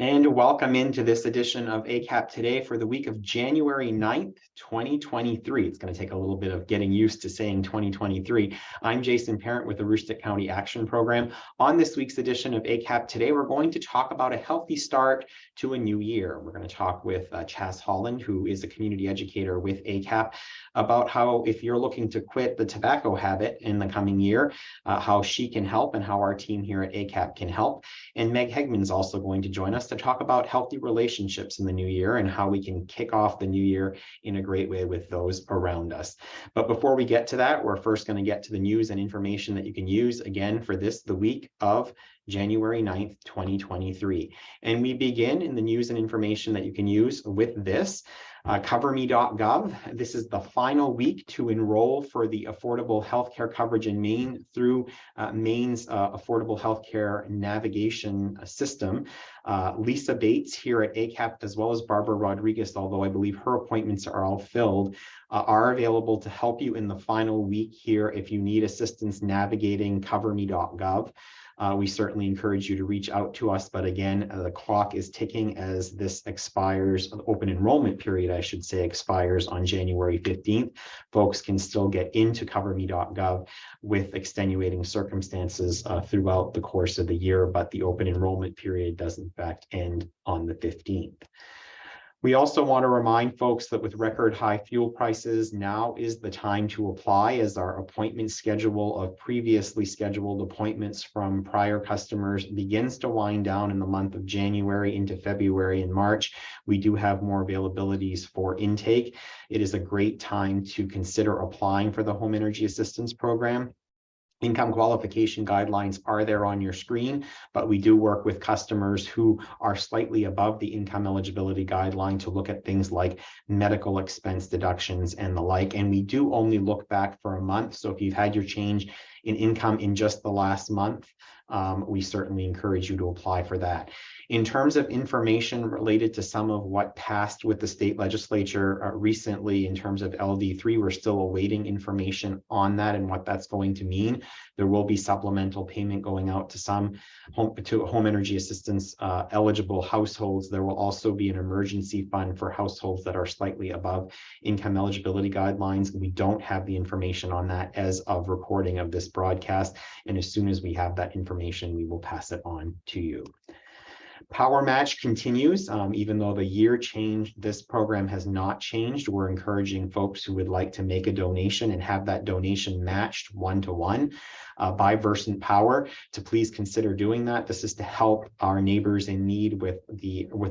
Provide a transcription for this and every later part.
And welcome into this edition of ACAP Today for the week of January 9th, 2023. It's going to take a little bit of getting used to saying 2023. I'm Jason Parent with the Aroostook County Action Program. On this week's edition of ACAP Today, we're going to talk about a healthy start to a new year. We're going to talk with Holland, who is a community educator with ACAP, about how if you're looking to quit the tobacco habit in the coming year, how she can help and how our team here at ACAP can help. And Meg Hegemann is also going to join us to talk about healthy relationships in the new year and how we can kick off the new year in a great way with those around us. But before we get to that, we're first going to get to the news and information that you can use again for the week of January 9th, 2023. And we begin in the news and information that you can use with this. CoverMe.gov. This is the final week to enroll for the affordable healthcare coverage in Maine through Maine's affordable healthcare navigation system. Lisa Bates here at ACAP, as well as Barbara Rodriguez, although I believe her appointments are all filled, are available to help you in the final week here if you need assistance navigating CoverMe.gov. We certainly encourage you to reach out to us, but again, the clock is ticking as this expires, the open enrollment period, I should say, expires on January 15th. Folks can still get into coverme.gov with extenuating circumstances throughout the course of the year, but the open enrollment period does in fact end on the 15th. We also want to remind folks that with record high fuel prices, now is the time to apply, as our appointment schedule of previously scheduled appointments from prior customers begins to wind down in the month of January into February and March. We do have more availabilities for intake. It is a great time to consider applying for the Home Energy Assistance Program. Income qualification guidelines are there on your screen, but we do work with customers who are slightly above the income eligibility guideline to look at things like medical expense deductions and the like. And we do only look back for a month. So if you've had your change in income in just the last month, we certainly encourage you to apply for that. In terms of information related to some of what passed with the state legislature recently in terms of LD3, we're still awaiting information on that and what that's going to mean. There will be supplemental payment going out to some home energy assistance eligible households. There will also be an emergency fund for households that are slightly above income eligibility guidelines. We don't have the information on that as of recording of this broadcast. And as soon as we have that information, we will pass it on to you. Power Match continues. Even though the year changed, this program has not changed. We're encouraging folks who would like to make a donation and have that donation matched one-to-one by Versant Power to please consider doing that. This is to help our neighbors in need with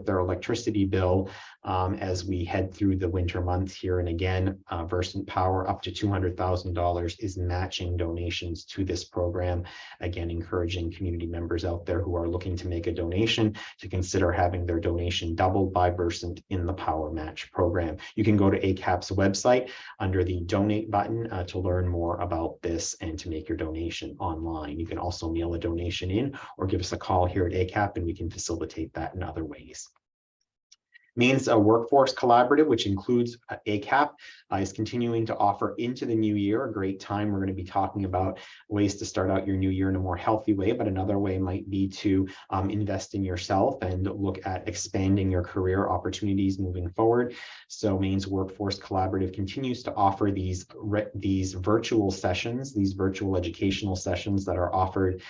their electricity bill as we head through the winter months here. And again, Versant Power up to $200,000 is matching donations to this program. Again, encouraging community members out there who are looking to make a donation to consider having their donation doubled by Versant in the Power Match program. You can go to ACAP's website under the donate button to learn more about this and to make your donation online. You can also mail a donation in or give us a call here at ACAP and we can facilitate that in other ways. Maine's Workforce Collaborative, which includes ACAP, is continuing to offer into the new year a great time. We're going to be talking about ways to start out your new year in a more healthy way, but another way might be to invest in yourself and look at expanding your career opportunities moving forward. So Maine's Workforce Collaborative continues to offer these virtual sessions, these virtual educational sessions that are offered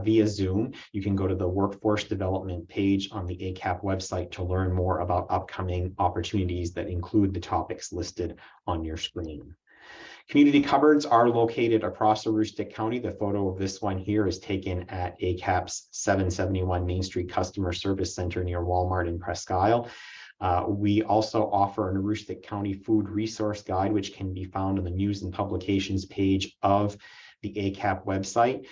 via Zoom. You can go to the Workforce Development page on the ACAP website to learn more about upcoming opportunities that include the topics listed on your screen. Community cupboards are located across Aroostook County. The photo of this one here is taken at ACAP's 771 Main Street Customer Service Center near Walmart in Presque Isle. We also offer an Aroostook County food resource guide, which can be found on the news and publications page of the ACAP website.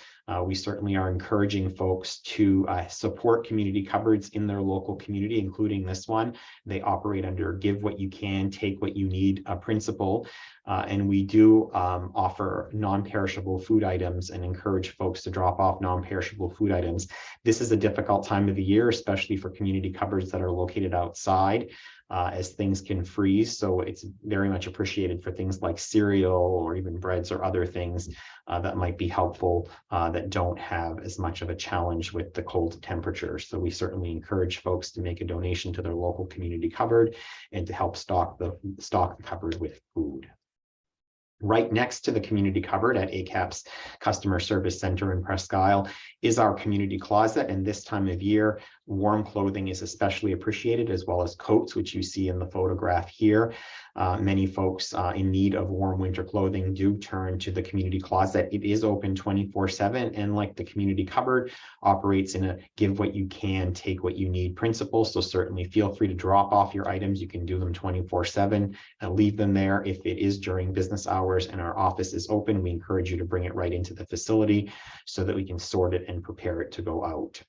We certainly are encouraging folks to support community cupboards in their local community, including this one. They operate under give what you can, take what you need principle. And we do offer non-perishable food items and encourage folks to drop off non-perishable food items. This is a difficult time of the year, especially for community cupboards that are located outside, as things can freeze. So it's very much appreciated for things like cereal or even breads or other things that might be helpful that that don't have as much of a challenge with the cold temperatures. So we certainly encourage folks to make a donation to their local community cupboard and to help stock the cupboard with food. Right next to the community cupboard at ACAP's Customer Service Center in Presque Isle is our community closet. And this time of year, warm clothing is especially appreciated, as well as coats, which you see in the photograph here. Many folks in need of warm winter clothing do turn to the community closet. It is open 24/7, and like the community cupboard, operates in a give what you can, take what you need principle. So certainly feel free to drop off your items. You can do them 24/7 and leave them there. If it is during business hours and our office is open, we encourage you to bring it right into the facility so that we can sort it and prepare it to go out.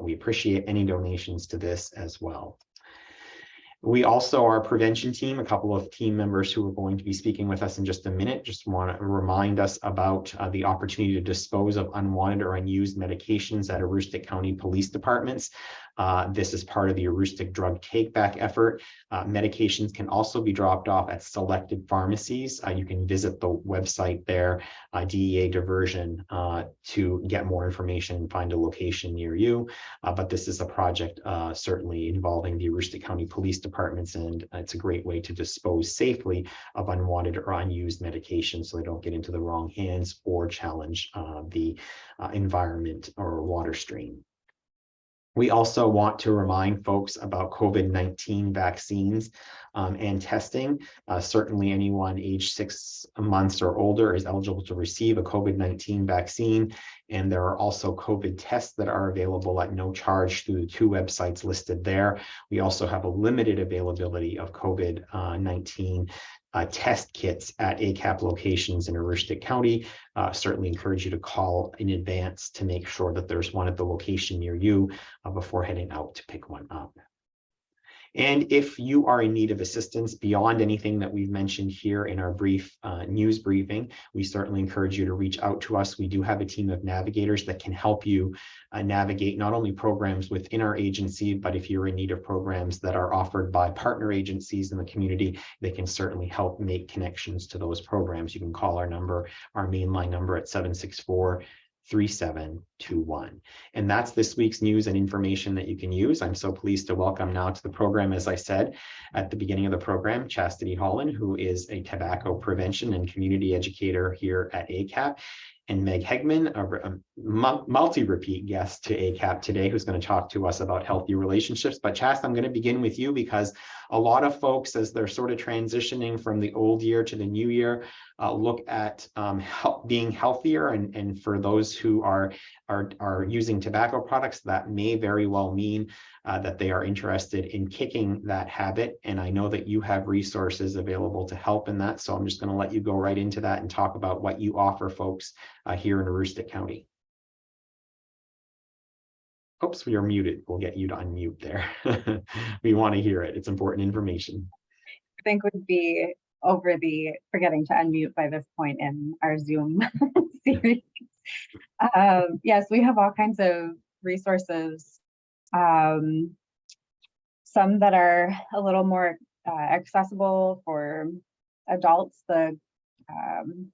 We appreciate any donations to this as well. We also, our prevention team, a couple of team members who are going to be speaking with us in just a minute, just want to remind us about the opportunity to dispose of unwanted or unused medications at Aroostook County Police Departments. This is part of the Aroostook drug take-back effort. Medications can also be dropped off at selected pharmacies. You can visit the website there, DEA Diversion, to get more information and find a location near you. But this is a project certainly involving the Aroostook County Police Departments, and it's a great way to dispose safely of unwanted or unused medications so they don't get into the wrong hands or challenge the environment or water stream. We also want to remind folks about COVID-19 vaccines and testing. Certainly anyone aged 6 months or older is eligible to receive a COVID-19 vaccine. And there are also COVID tests that are available at no charge through the 2 websites listed there. We also have a limited availability of COVID-19 test kits at ACAP locations in Aroostook County. Certainly encourage you to call in advance to make sure that there's one at the location near you before heading out to pick one up. And if you are in need of assistance beyond anything that we've mentioned here in our brief news briefing, we certainly encourage you to reach out to us. We do have a team of navigators that can help you navigate not only programs within our agency, but if you're in need of programs that are offered by partner agencies in the community, they can certainly help make connections to those programs. You can call our number, our mainline number at 764-3721. And that's this week's news and information that you can use. I'm so pleased to welcome now to the program, as I said at the beginning of the program, Chastity Holland, who is a tobacco prevention and community educator here at ACAP, and Meg Hegemann, a multi-repeat guest to ACAP today, who's going to talk to us about healthy relationships. But Chast, I'm going to begin with you because a lot of folks, as they're sort of transitioning from the old year to the new year, look at being healthier, and for those who are using tobacco products, that may very well mean that they are interested in kicking that habit. And I know that you have resources available to help in that. So I'm just going to let you go right into that and talk about what you offer folks here in Aroostook County. Oops, you're muted. We'll get you to unmute there. We want to hear it. It's important information. I think would be over the forgetting to unmute by this point in our Zoom series. Yes, we have all kinds of resources. Some that are a little more accessible for adults. The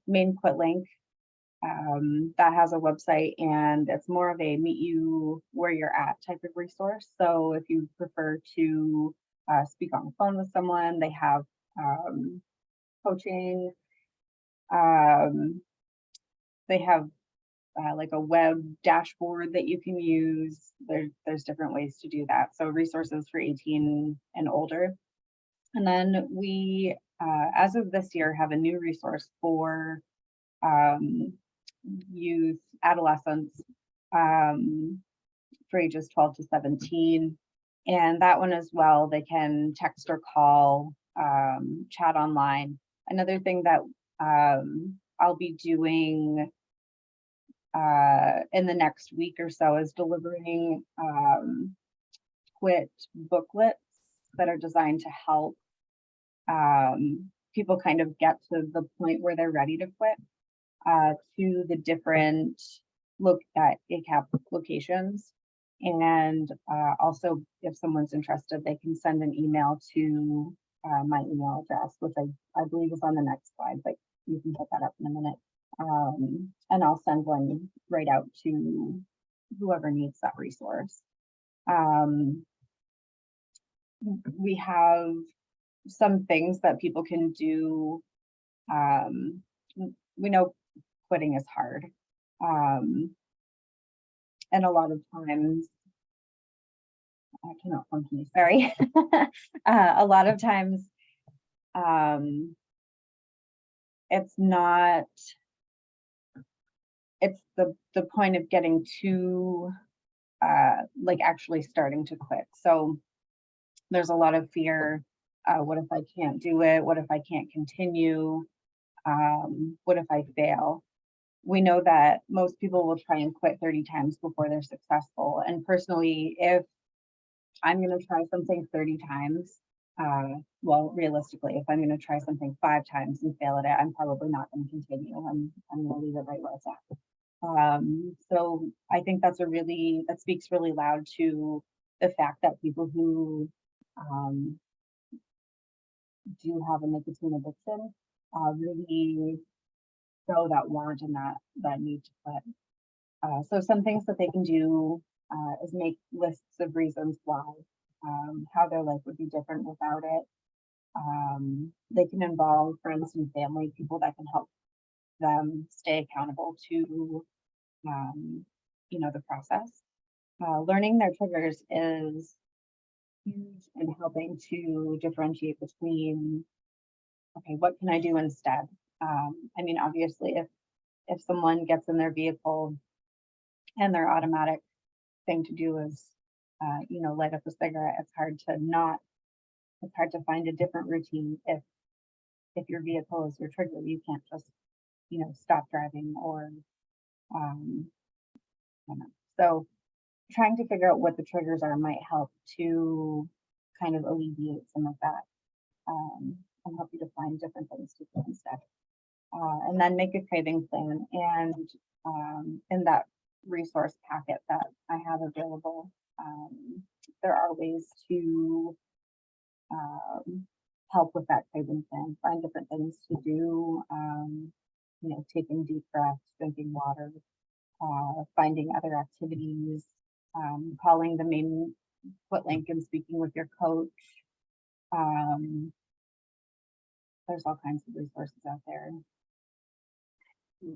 Maine Quit Link that has a website, and it's more of a meet you where you're at type of resource. So if you prefer to speak on the phone with someone, they have coaching. They have like a web dashboard that you can use. There's different ways to do that. So resources for 18 and older. And then we, as of this year, have a new resource for youth, adolescents, for ages 12 to 17. And that one as well, they can text or call, chat online. Another thing that I'll be doing in the next week or so is delivering quit booklets that are designed to help people kind of get to the point where they're ready to quit, to the different ACAP locations. And also, if someone's interested, they can send an email to my email address, which I believe is on the next slide, but you can put that up in a minute. And I'll send one right out to whoever needs that resource. We have some things that people can do. We know quitting is hard. And a lot of times, I cannot function, sorry. A lot of times, it's not, it's the point of getting to like actually starting to quit. So there's a lot of fear. What if I can't do it? What if I can't continue? What if I fail? We know that most people will try and quit 30 times before they're successful. And personally, if I'm going to try something 30 times, well, realistically, if I'm going to try something 5 times and fail at it, I'm probably not going to continue. I'm going to leave it right where it's at. So I think that speaks really loud to the fact that people who do have a nicotine addiction really show that want and that need to quit. So some things that they can do is make lists of reasons why, how their life would be different without it. They can involve friends and family, people that can help them stay accountable to, the process. Learning their triggers is huge in helping to differentiate between, okay, what can I do instead? I mean, obviously, if someone gets in their vehicle and their automatic thing to do is, light up a cigarette, it's hard to find a different routine if your vehicle is your trigger. You can't just, stop driving or, so trying to figure out what the triggers are might help to kind of alleviate some of that, and help you to find different things to do instead. And then make a craving plan. And in that resource packet that I have available, there are ways to help with that craving plan, find different things to do, taking deep breaths, drinking water, finding other activities, calling the main quit link and speaking with your coach. There's all kinds of resources out there.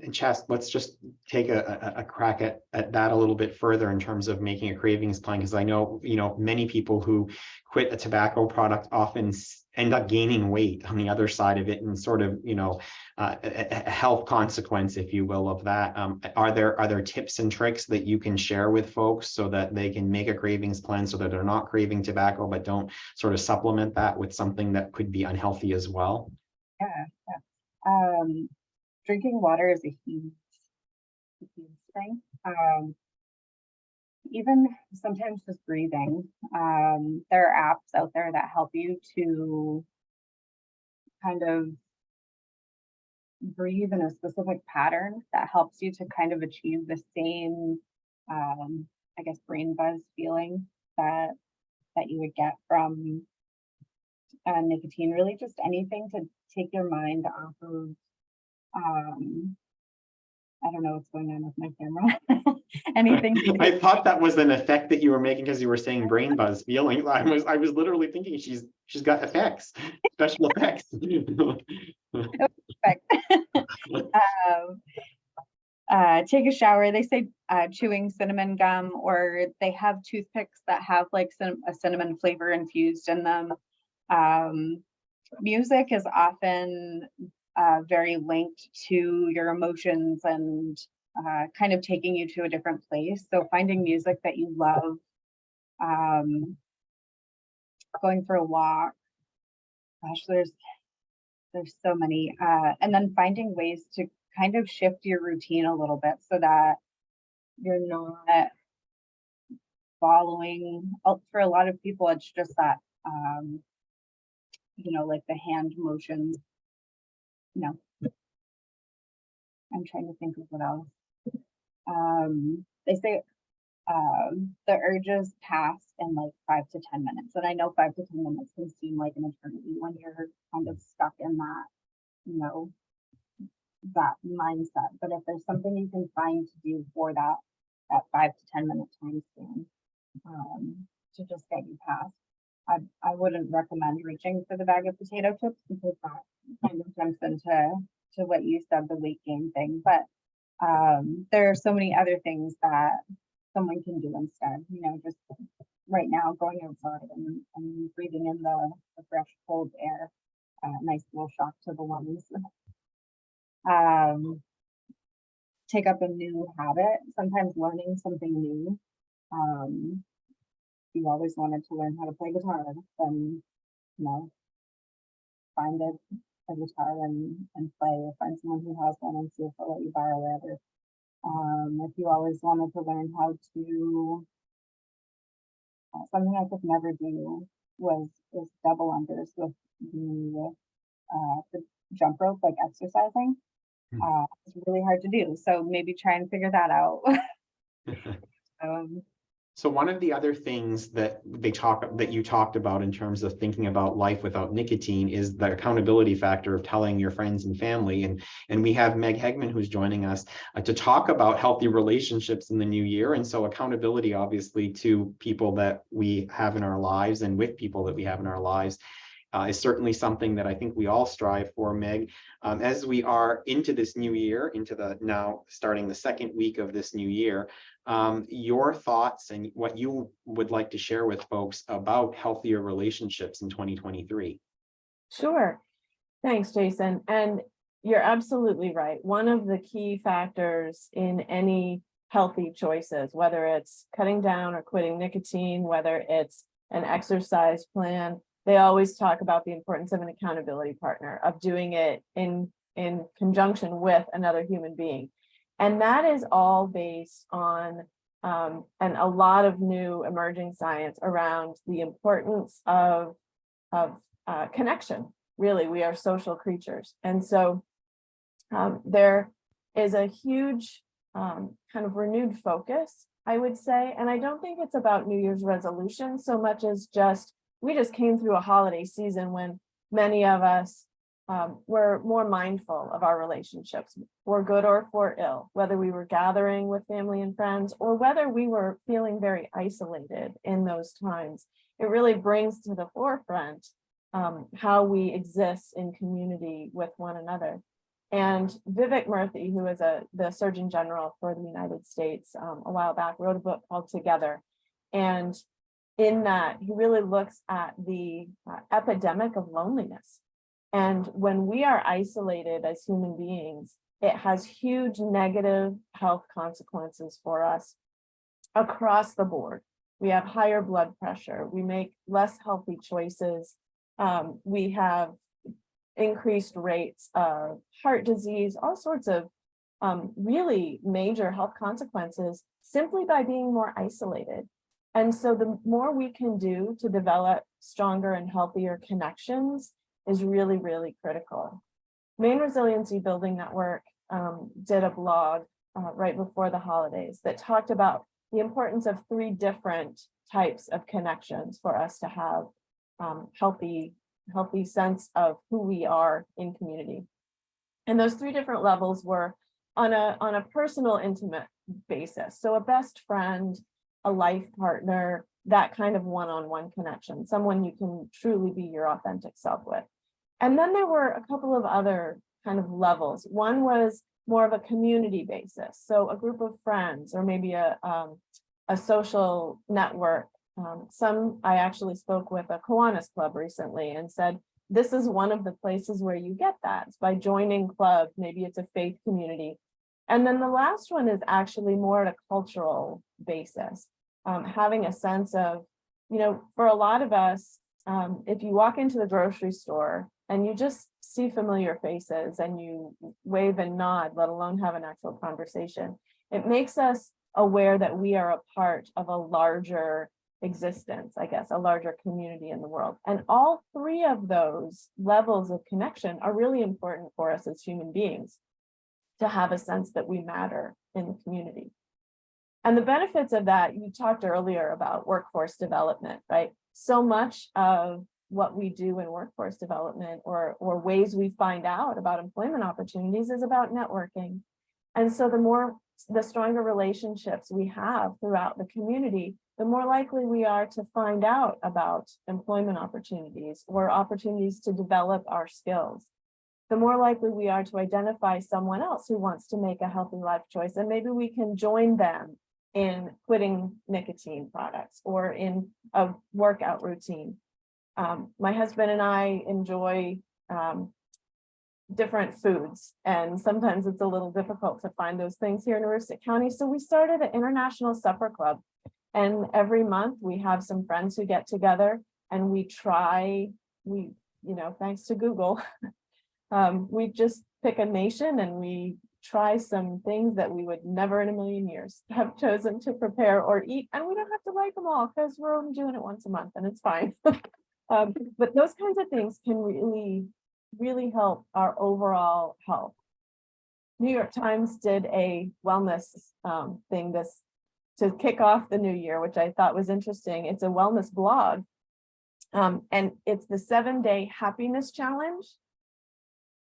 And Chast, let's just take a crack at that a little bit further in terms of making a cravings plan, because I know, many people who quit a tobacco product often end up gaining weight on the other side of it, and sort of, a health consequence, if you will, of that. Are there tips and tricks that you can share with folks so that they can make a cravings plan so that they're not craving tobacco, but don't sort of supplement that with something that could be unhealthy as well? Yeah. Drinking water is a huge thing. Even sometimes just breathing. There are apps out there that help you to kind of breathe in a specific pattern that helps you to kind of achieve the same, brain buzz feeling that you would get from nicotine. Really, just anything to take your mind off of. I don't know what's going on with my camera. Anything. I thought that was an effect that you were making because you were saying brain buzz feeling. I was literally thinking she's got effects, special effects. Take a shower. They say chewing cinnamon gum, or they have toothpicks that have like a cinnamon flavor infused in them. Music is often very linked to your emotions and kind of taking you to a different place. So finding music that you love, going for a walk. Gosh, there's so many. And then finding ways to kind of shift your routine a little bit so that you're not following. For a lot of people, it's just that, like the hand motions. I'm trying to think of what else. They say the urges pass in like 5 to 10 minutes. And I know 5 to 10 minutes can seem like an eternity when you're kind of stuck in that, that mindset. But if there's something you can find to do for that 5 to 10 minute time span, to just get you past. I wouldn't recommend reaching for the bag of potato chips because that kind of jumps into what you said, the weight gain thing. But there are so many other things that someone can do instead. You know, just right now going outside and breathing in the fresh cold air, nice little shock to the lungs. Take up a new habit, sometimes learning something new. You always wanted to learn how to play guitar, then, you know, find a guitar and play, or find someone who has one and see if they'll let you borrow it. Or if you always wanted to learn how to, something I could never do was double unders with the jump rope, like exercising. It's really hard to do, so maybe try and figure that out. So one of the other things that you talked about in terms of thinking about life without nicotine is the accountability factor of telling your friends and family. And we have Meg Hegemann who's joining us to talk about healthy relationships in the new year. And so accountability, obviously, to people that we have in our lives and with people that we have in our lives is certainly something that I think we all strive for, Meg. As we are into this new year, into the now starting the second week of this new year, your thoughts and what you would like to share with folks about healthier relationships in 2023. Sure. Thanks, Jason. And you're absolutely right. One of the key factors in any healthy choices, whether it's cutting down or quitting nicotine, whether it's an exercise plan, they always talk about the importance of an accountability partner, of doing it in conjunction with another human being. And that is all based on and a lot of new emerging science around the importance of connection. Really, we are social creatures. And so there is a huge kind of renewed focus, I would say. And I don't think it's about New Year's resolution so much as we just came through a holiday season when many of us were more mindful of our relationships, for good or for ill, whether we were gathering with family and friends or whether we were feeling very isolated in those times. It really brings to the forefront how we exist in community with one another. And Vivek Murthy, who is the Surgeon General for the United States, a while back wrote a book called Together. And in that, he really looks at the epidemic of loneliness. And when we are isolated as human beings, it has huge negative health consequences for us across the board. We have higher blood pressure. We make less healthy choices. We have increased rates of heart disease, all sorts of really major health consequences simply by being more isolated. And so the more we can do to develop stronger and healthier connections is really, really critical. Maine Resiliency Building Network did a blog right before the holidays that talked about the importance of 3 different types of connections for us to have healthy sense of who we are in community. And those 3 different levels were on a personal, intimate basis. So a best friend, a life partner, that kind of one-on-one connection, someone you can truly be your authentic self with. And then there were a couple of other kind of levels. One was more of a community basis. So a group of friends, or maybe a social network. I actually spoke with a Kiwanis club recently and said, this is one of the places where you get that. It's by joining clubs, maybe it's a faith community. And then the last one is actually more at a cultural basis. Having a sense of, for a lot of us, if you walk into the grocery store and you just see familiar faces and you wave and nod, let alone have an actual conversation, it makes us aware that we are a part of a larger existence, I guess, a larger community in the world. And all 3 of those levels of connection are really important for us as human beings to have a sense that we matter in the community. And the benefits of that, you talked earlier about workforce development, right? So much of what we do in workforce development or ways we find out about employment opportunities is about networking. And so the stronger relationships we have throughout the community, the more likely we are to find out about employment opportunities or opportunities to develop our skills. The more likely we are to identify someone else who wants to make a healthy life choice, and maybe we can join them in quitting nicotine products or in a workout routine. My husband and I enjoy different foods, and sometimes it's a little difficult to find those things here in Aroostook County. So we started an international supper club, and every month we have some friends who get together and we thanks to Google, we just pick a nation and we try some things that we would never in a million years have chosen to prepare or eat, and we don't have to like them all because we're only doing it once a month and it's fine. But those kinds of things can really help our overall health. New York Times did a wellness thing to kick off the new year, which I thought was interesting. It's a wellness blog, and it's the 7-day happiness challenge.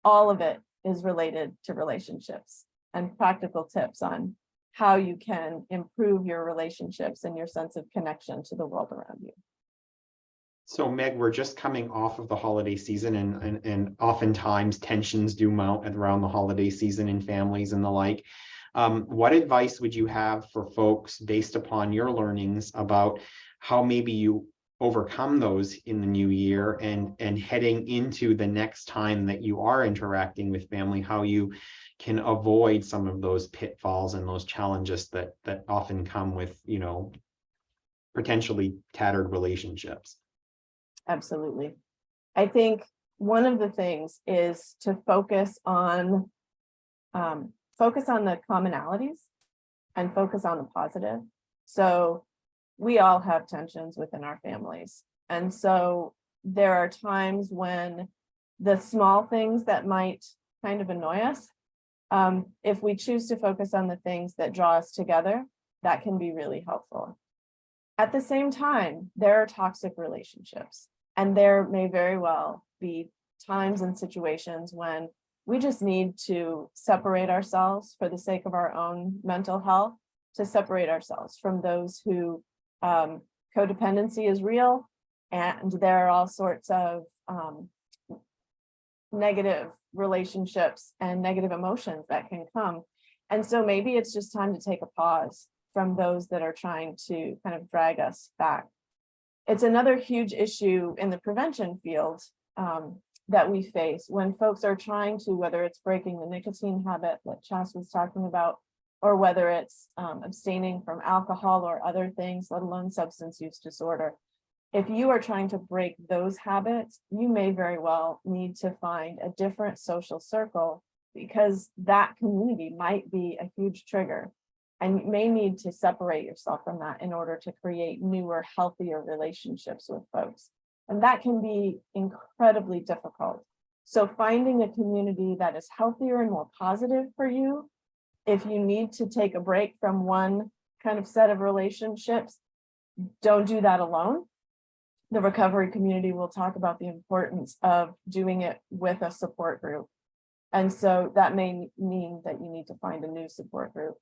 All of it is related to relationships and practical tips on how you can improve your relationships and your sense of connection to the world around you. So Meg, we're just coming off of the holiday season, and oftentimes tensions do mount around the holiday season in families and the like. What advice would you have for folks based upon your learnings about how maybe you overcome those in the new year and heading into the next time that you are interacting with family, how you can avoid some of those pitfalls and those challenges that often come with, potentially tattered relationships? Absolutely. I think one of the things is to focus on the commonalities and focus on the positive. So we all have tensions within our families. And so there are times when the small things that might kind of annoy us, if we choose to focus on the things that draw us together, that can be really helpful. At the same time, there are toxic relationships, and there may very well be times and situations when we just need to separate ourselves for the sake of our own mental health, to separate ourselves from those who codependency is real, and there are all sorts of negative relationships and negative emotions that can come. And so maybe it's just time to take a pause from those that are trying to kind of drag us back. It's another huge issue in the prevention field that we face when folks are trying to, whether it's breaking the nicotine habit that Chas was talking about, or whether it's abstaining from alcohol or other things, let alone substance use disorder. If you are trying to break those habits, you may very well need to find a different social circle, because that community might be a huge trigger, and you may need to separate yourself from that in order to create newer, healthier relationships with folks. And that can be incredibly difficult. So finding a community that is healthier and more positive for you, if you need to take a break from one kind of set of relationships, don't do that alone. The recovery community will talk about the importance of doing it with a support group. And so that may mean that you need to find a new support group.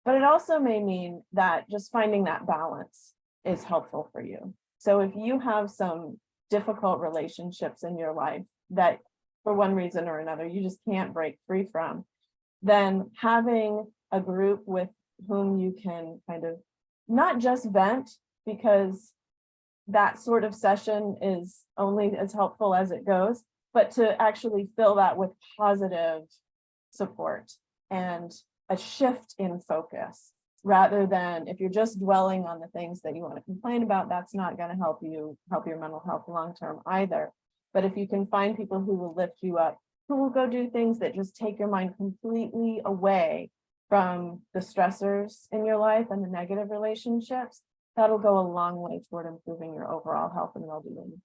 But it also may mean that just finding that balance is helpful for you. So if you have some difficult relationships in your life that for one reason or another you just can't break free from, then having a group with whom you can kind of not just vent, because that sort of session is only as helpful as it goes, but to actually fill that with positive support and a shift in focus, rather than if you're just dwelling on the things that you want to complain about, that's not going to help your mental health long term either. But if you can find people who will lift you up, who will go do things that just take your mind completely away from the stressors in your life and the negative relationships, that'll go a long way toward improving your overall health and well-being.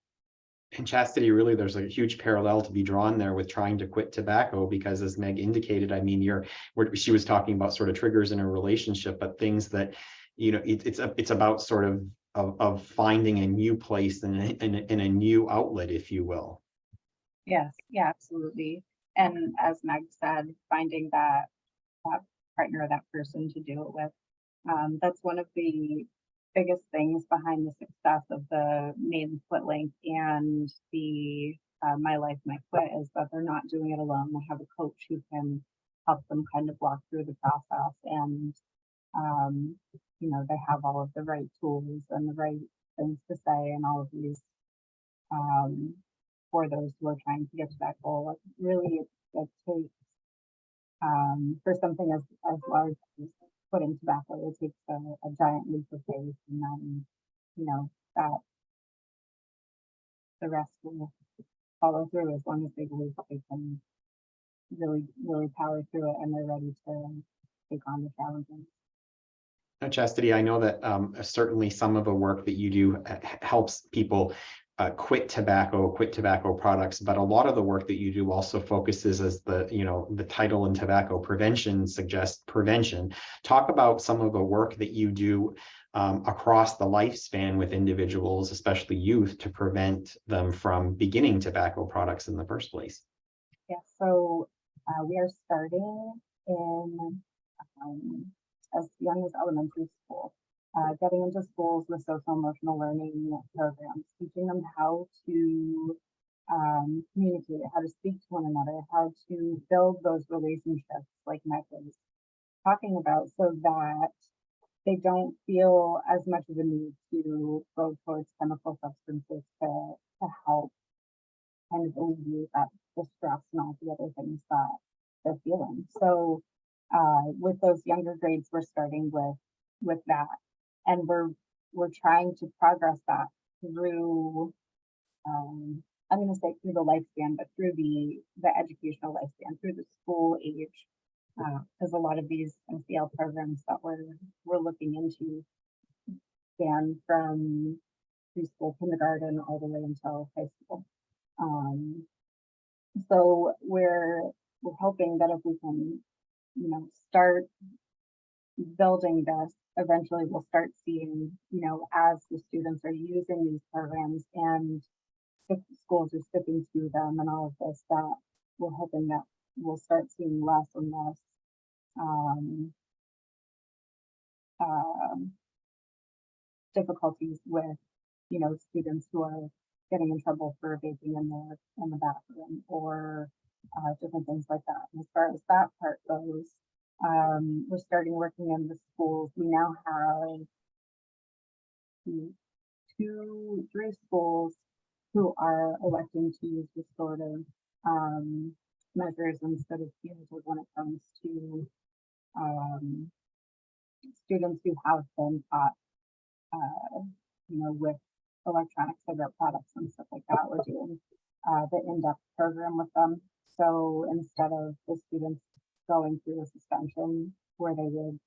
And Chastity, really, there's a huge parallel to be drawn there with trying to quit tobacco, because as Meg indicated, I mean, she was talking about sort of triggers in a relationship, but things that, it's about sort of of finding a new place and a new outlet, if you will. Yes, yeah, absolutely. And as Meg said, finding that partner, that person to do it with. That's one of the biggest things behind the success of the main Quit Link and the My Life, My Quit is that they're not doing it alone. They have a coach who can help them kind of walk through the process, and you know, they have all of the right tools and the right things to say and all of these for those who are trying to get to that goal. Like really, it takes for something as large as quitting tobacco, it takes a giant leap of faith, and then you know that the rest will follow through as long as they believe that they can really power through it and they're ready to take on the challenges. Now, Chastity, I know that certainly some of the work that you do helps people quit tobacco products, but a lot of the work that you do also focuses, as the title in tobacco prevention suggests, prevention. Talk about some of the work that you do across the lifespan with individuals, especially youth, to prevent them from beginning tobacco products in the first place. Yeah, so we are starting in as young as elementary school, getting into schools with social emotional learning programs, teaching them how to communicate, how to speak to one another, how to build those relationships like Meg was talking about, so that they don't feel as much of a need to go towards chemical substances to help kind of alleviate that the stress and all the other things that they're feeling. So with those younger grades, we're starting with that, and we're trying to progress that through I'm going to say through the lifespan, but through the educational lifespan, through the school age, because a lot of these MCL programs that we're looking into span from preschool, kindergarten, all the way until high school. So we're hoping that if we can, you know, start building this, eventually we'll start seeing, you know, as the students are using these programs and if schools are sticking to them and all of this, that we're hoping that we'll start seeing less and less difficulties with, you know, students who are getting in trouble for vaping in the bathroom or different things like that. And as far as that part goes, we're starting working in the schools. We now have 3 schools who are electing to use restorative measures instead of punitive when it comes to students who have been taught, you know, with electronic cigarette products and stuff like that. We're doing the in-depth program with them. So instead of the students going through a suspension where they would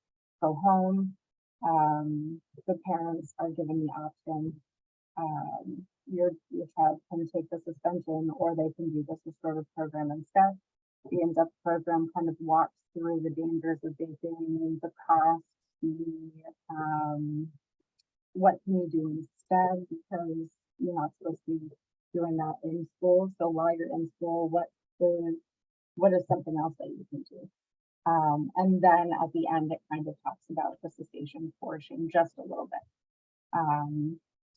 go home, the parents are given the option. Your child can take the suspension or they can do this restorative program instead. The in-depth program kind of walks through the dangers of vaping, the costs, what can you do instead, because you're not supposed to be doing that in school. So while you're in school, what is something else that you can do? And then at the end, it kind of talks about the cessation portion just a little bit.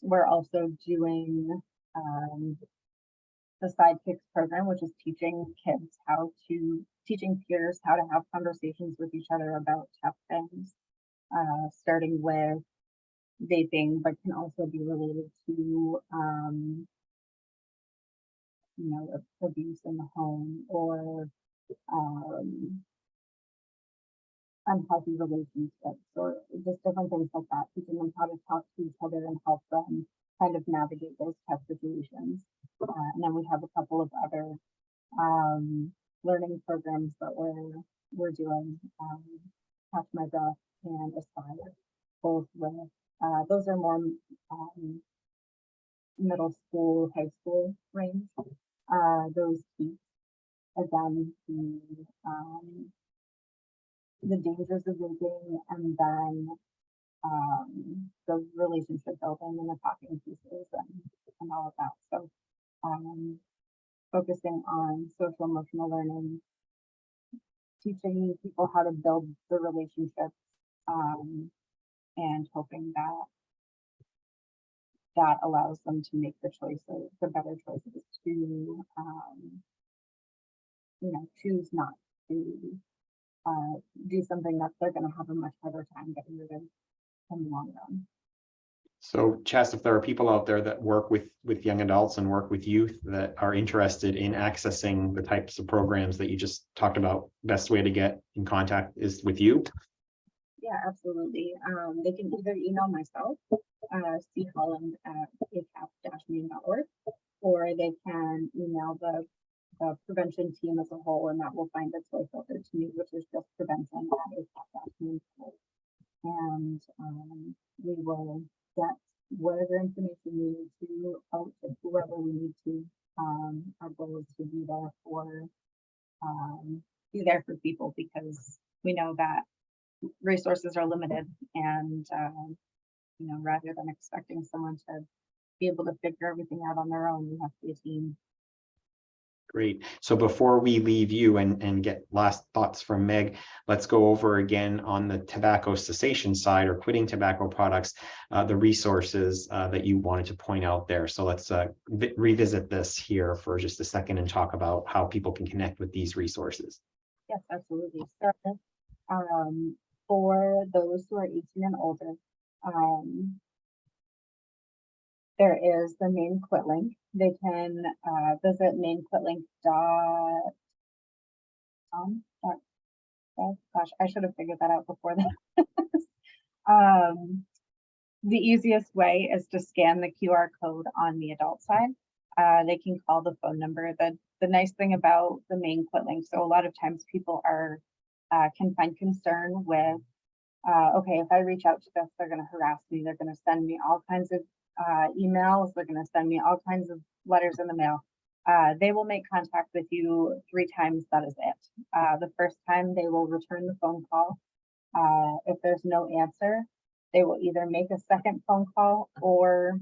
We're also doing the Sidekicks program, which is teaching peers how to have conversations with each other about tough things, starting with vaping, but can also be related to, you know, abuse in the home or unhealthy relationships or just different things like that, teaching them how to talk to each other and help them kind of navigate those tough situations. And then we have a couple of other learning programs that we're doing, Catch My Breath and Aspire, both with, those are more middle school, high school range. Those teach, again, the dangers of vaping and then the relationship building and the talking pieces and all of that. So focusing on social emotional learning, teaching people how to build the relationships, and hoping that that allows them to make the choices, the better choices to, choose not to do something that they're going to have a much harder time getting rid of in the long run. So Chas, if there are people out there that work with young adults and work with youth that are interested in accessing the types of programs that you just talked about, best way to get in contact is with you? Yeah, absolutely. They can either email myself, Holland at acap-maine.org, or they can email the prevention team as a whole, and that will find its way filtered to me, which is just prevention at acap-maine.org. And we will get whatever information we need to out to whoever we need to. Our goal is to be there for people, because we know that resources are limited, and rather than expecting someone to be able to figure everything out on their own, we have to be a team. Great. So before we leave you and get last thoughts from Meg, let's go over again on the tobacco cessation side, or quitting tobacco products, the resources that you wanted to point out there. So let's revisit this here for just a second and talk about how people can connect with these resources. Yes, absolutely. So for those who are 18 and older, there is the Maine Quit link. They can visit mainequitlink.com. Oh gosh, I should have figured that out before this. The easiest way is to scan the QR code on the adult side. They can call the phone number. The nice thing about the Maine Quit link, so a lot of times people can find concern with, okay, if I reach out to this, they're going to harass me. They're going to send me all kinds of emails. They're going to send me all kinds of letters in the mail. They will make contact with you 3 times. That is it. The first time they will return the phone call. If there's no answer, they will either make a second phone call or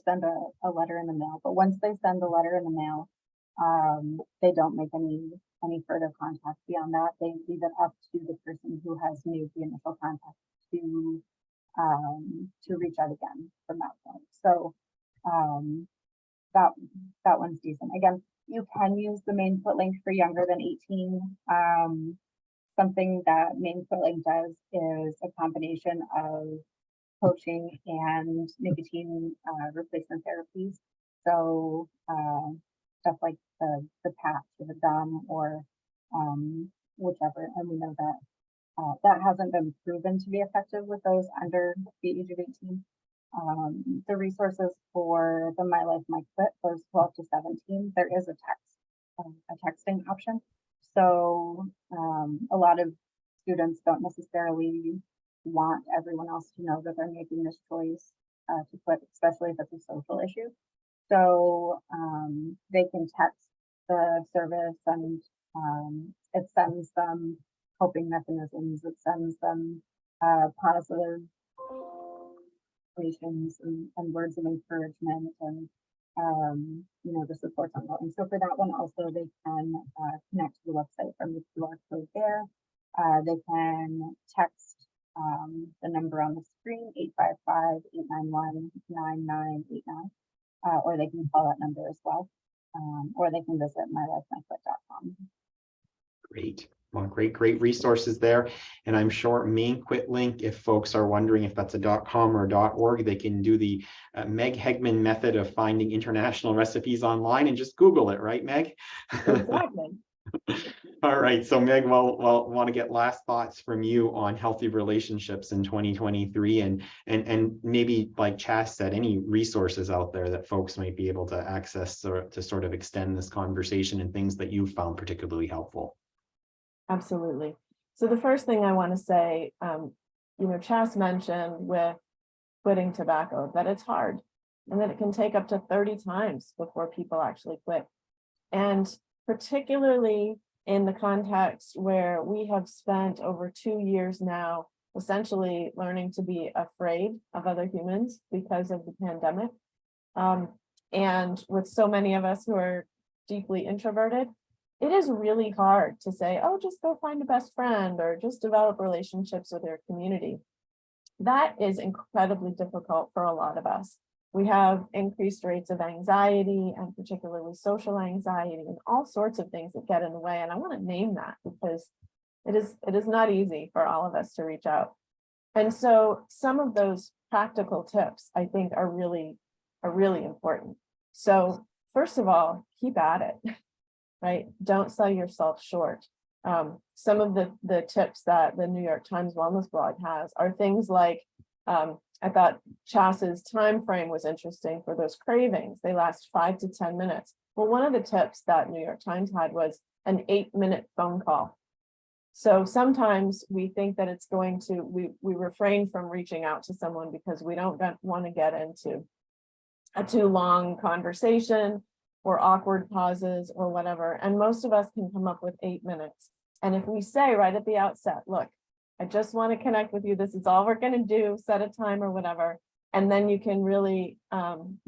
send a letter in the mail. But once they send the letter in the mail, they don't make any further contact beyond that. They leave it up to the person who has made the initial contact to reach out again from that point. So that one's decent. Again, you can use the Maine Quit link for younger than 18. Something that Maine Quit link does is a combination of coaching and nicotine replacement therapies. So stuff like the patch or the gum or whichever, and we know that that hasn't been proven to be effective with those under the age of 18. The resources for the My Life, My Quit, those 12 to 17, there is a texting option. So a lot of students don't necessarily want everyone else to know that they're making this choice to quit, especially if it's a social issue. So they can text the service, and it sends them coping mechanisms. It sends them positive situations and words of encouragement, and the support's ongoing. So for that one also, they can connect to the website from the QR code there. They can text the number on the screen, 855-891-9989, or they can call that number as well, or they can visit mylifemyquit.com. Great. Well, great resources there. And I'm sure Maine Quit link, if folks are wondering if that's a .com or .org, they can do the Meg Hegemann method of finding international recipes online and just Google it, right, Meg? Exactly. All right. So Meg, well, want to get last thoughts from you on healthy relationships in 2023, and maybe, like Chas said, any resources out there that folks might be able to access or to sort of extend this conversation, and things that you found particularly helpful. Absolutely. So the first thing I want to say, Chas mentioned with quitting tobacco that it's hard, and that it can take up to 30 times before people actually quit. And particularly in the context where we have spent over 2 years now essentially learning to be afraid of other humans because of the pandemic. And with so many of us who are deeply introverted, it is really hard to say, oh, just go find a best friend or just develop relationships with your community. That is incredibly difficult for a lot of us. We have increased rates of anxiety, and particularly social anxiety, and all sorts of things that get in the way. And I want to name that because it is not easy for all of us to reach out. And so some of those practical tips, I think, are really important. So first of all, keep at it, right? Don't sell yourself short. Some of the tips that the New York Times Wellness blog has are things like, I thought Chasta's time frame was interesting for those cravings. They last 5 to 10 minutes. Well, one of the tips that New York Times had was an 8-minute phone call. So sometimes we think that it's going to, we refrain from reaching out to someone because we don't want to get into a too long conversation or awkward pauses or whatever. And most of us can come up with 8 minutes. And if we say right at the outset, look, I just want to connect with you. This is all we're going to do, set a time or whatever. And then you can really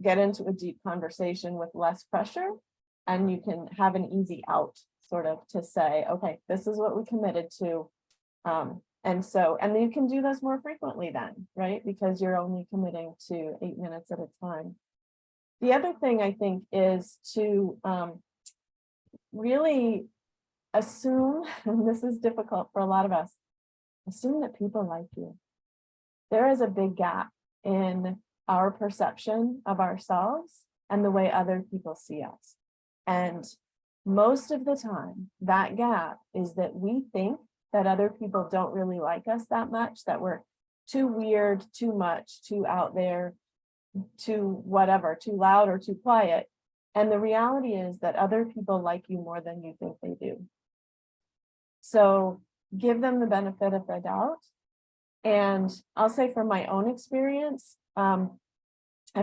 get into a deep conversation with less pressure, and you can have an easy out sort of to say, okay, this is what we committed to. And then you can do those more frequently then, right? Because you're only committing to 8 minutes at a time. The other thing I think is to really assume, and this is difficult for a lot of us, assume that people like you. There is a big gap in our perception of ourselves and the way other people see us. And most of the time, that gap is that we think that other people don't really like us that much, that we're too weird, too much, too out there, too whatever, too loud or too quiet. And the reality is that other people like you more than you think they do. So give them the benefit of the doubt. And I'll say from my own experience, I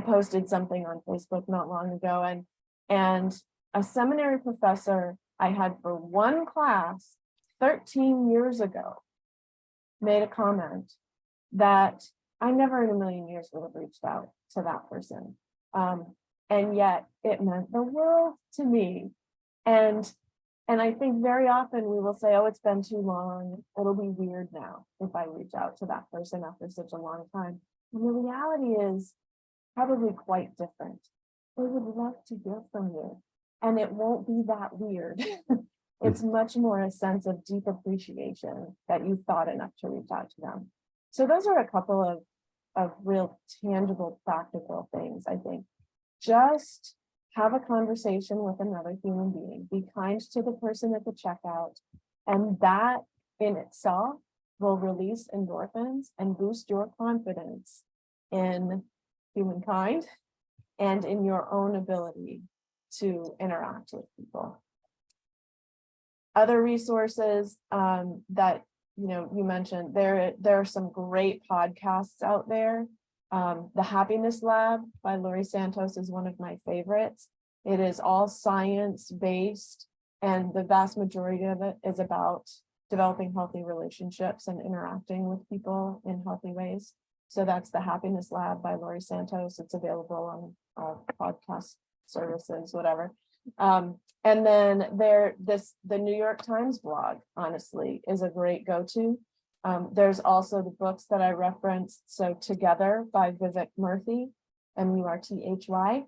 posted something on Facebook not long ago, and a seminary professor I had for one class 13 years ago made a comment that I never in a million years would have reached out to that person. And yet it meant the world to me. And I think very often we will say, oh, it's been too long. It'll be weird now if I reach out to that person after such a long time. And the reality is probably quite different. They would love to hear from you. And it won't be that weird. It's much more a sense of deep appreciation that you thought enough to reach out to them. So those are a couple of real tangible, practical things, I think. Just have a conversation with another human being. Be kind to the person at the checkout. And that in itself will release endorphins and boost your confidence in humankind and in your own ability to interact with people. Other resources that you mentioned, there are some great podcasts out there. The Happiness Lab by Laurie Santos is one of my favorites. It is all science-based, and the vast majority of it is about developing healthy relationships and interacting with people in healthy ways. So that's the Happiness Lab by Laurie Santos. It's available on podcast services, whatever. And then the New York Times blog, honestly, is a great go-to. There's also the books that I referenced. So Together by Vivek Murthy, M-U-R-T-H-Y.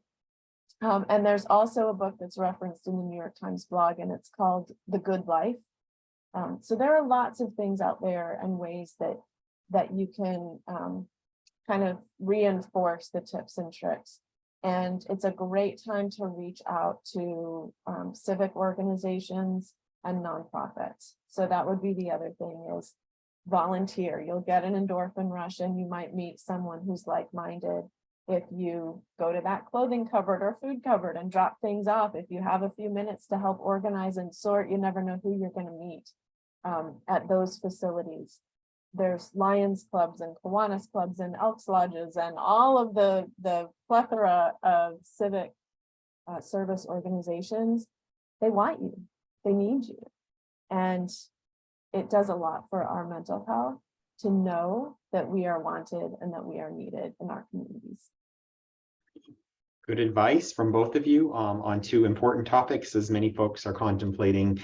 And there's also a book that's referenced in the New York Times blog, and it's called The Good Life. So there are lots of things out there and ways that you can kind of reinforce the tips and tricks. And it's a great time to reach out to civic organizations and nonprofits. So that would be the other thing, is volunteer. You'll get an endorphin rush, and you might meet someone who's like-minded if you go to that clothing cupboard or food cupboard and drop things off. If you have a few minutes to help organize and sort, you never know who you're going to meet at those facilities. There's Lions clubs and Kiwanis clubs and Elks lodges and all of the plethora of civic service organizations. They want you. They need you. And it does a lot for our mental health to know that we are wanted and that we are needed in our communities. Good advice from both of you on two important topics, as many folks are contemplating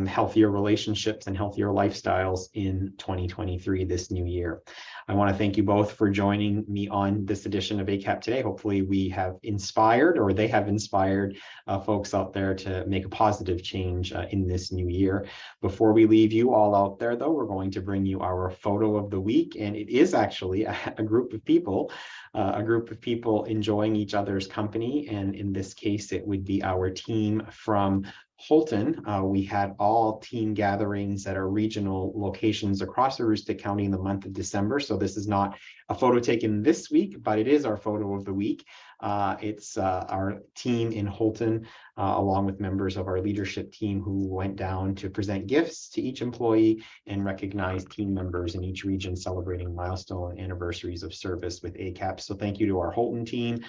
healthier relationships and healthier lifestyles in 2023, this new year. I want to thank you both for joining me on this edition of ACAP Today. Hopefully we have inspired, or they have inspired folks out there to make a positive change in this new year. Before we leave you all out there, though, we're going to bring you our photo of the week, and it is actually a group of people enjoying each other's company. And in this case, it would be our team from Holton. We had all team gatherings at our regional locations across Aroostook County in the month of December. So this is not a photo taken this week, but it is our photo of the week. It's our team in Holton, along with members of our leadership team who went down to present gifts to each employee and recognize team members in each region celebrating milestone anniversaries of service with ACAP. So thank you to our Holton team,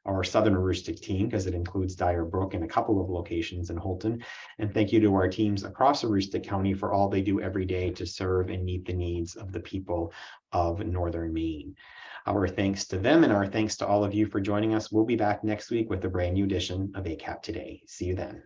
our Southern Aroostook team, because it includes Dyer Brook and a couple of locations in Holton. And thank you to our teams across Aroostook County for all they do every day to serve and meet the needs of the people of Northern Maine. Our thanks to them, and our thanks to all of you for joining us. We'll be back next week with a brand new edition of ACAP Today. See you then.